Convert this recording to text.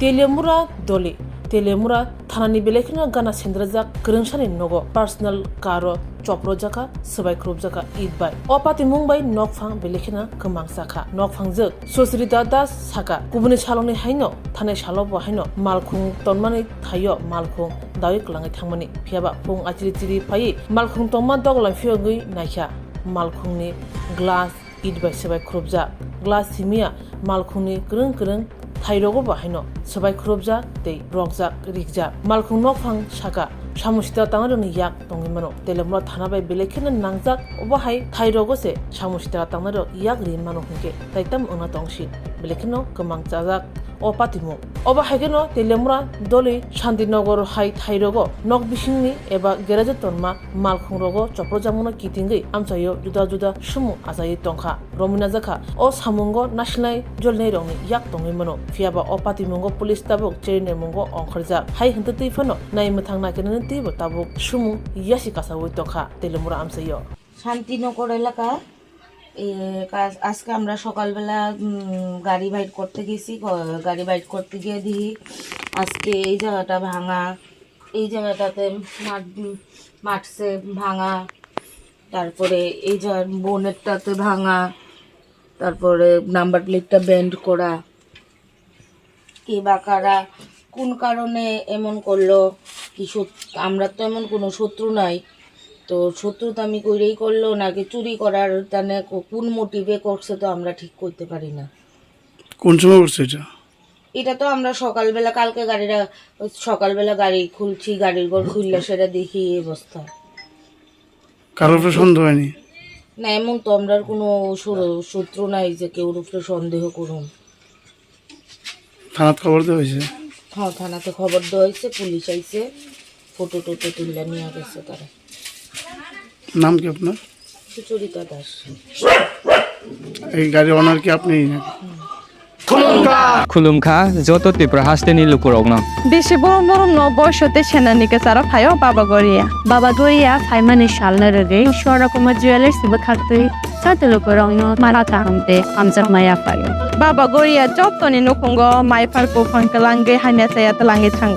Teliamurao doli Teliamurao thanani belekino gana sendrajak krungsani nogo personal karo chopro jaka Swbai jaka idbai opati mungbai nokphang belekina kemang saka nokphang juk Susrita das saka kubuni saloni haino thanai salobo haino Malkhung tonmani thayo Malkhung dawi klangai thangmani phiaba pung achiri chiri phai Malkhung tongma doglan phiogui naikha Malkhungni glass idbai Swbai jak glass simia Malkhungni krung Thairogo bahino Swbai jak tei rokjak rikjak Malkhung nokphang saka samusita tangroni yak tongimano Teliamurao thanabai belekina nangjak obahai Thairogo se samusita tangnaro yak rimano hungke taitam ongna tongsi belekino kemang chajak opatimu obahageno Teliamurao doli Shantinogor hai Thairogo nok bisingni eba geraje tonma Malkhung rogo chopro jamuna kitingei amchayo juda juda sumu ajai tongkha romina jaka o samungo national jolnei rongni yak tongimano phiaba opatimungo police tabuk cherine mungo ongkharjak hai hintei phano nai muthang nakenani tibo tabuk sumu yasi kasawoi tongkha Teliamurao amchayo Shantinagar এলাকা আজকে আমরা সকালবেলা গাড়ি byte করতে গেছি গাড়ি byte করতে গিয়ে দেখি আজকে এই জায়গাটা ভাঙা এই জায়গাটাতে মাঠছে ভাঙা তারপরে এই জায়গার বোনেরটাতে ভাঙা তারপরে নাম্বার প্লেটটা বেন্ড করা কে বা কারা কোন কারণে এমন করলো কি আমরা তো এমন কোনো শত্রু নাই তো শত্রুতা আমি কইরেই করলো নাকি চুরি করার তানে কোন মোটিভে করছে তো আমরা ঠিক করতে পারি না কোন সময় করছে এটা তো আমরা সকালবেলা কালকে সকালবেলা গাড়ি খুলছি গাড়ির ঘর খুললে সেটা দেখি এই অবস্থা কারোর উপরে সন্দেহ হয়নি না এমন তো আমরা কোনো শত্রু নাই যে কেউ উপরে সন্দেহ করুন থানাতে খবর দেওয়া হয়েছে হ্যাঁ থানাতে খবর দেওয়া হয়েছে পুলিশ আইছে ফটো টোটো তুলে নিয়ে গেছে তারা নাম কি আপনার সুচরিতা দাস এই গাড়ির অনার কি আপনি Kwlangkha joto tipra hasteni lukurogno বেশি বড় বড় বয়সতে সেনানিকে তারা ফাইও বাবা গরিয়া ফাইমানি শালনা রে সরকমা জুয়েলার্স বখাতই সাতে লুকুরogno মারাতা আমতে আমজা মায়া পারে বাবা গরিয়া যতনি নকুঙ্গ মাইফার কোফান কলাঙ্গে হাইনা সায়াত লাঙ্গে থাঙ্গ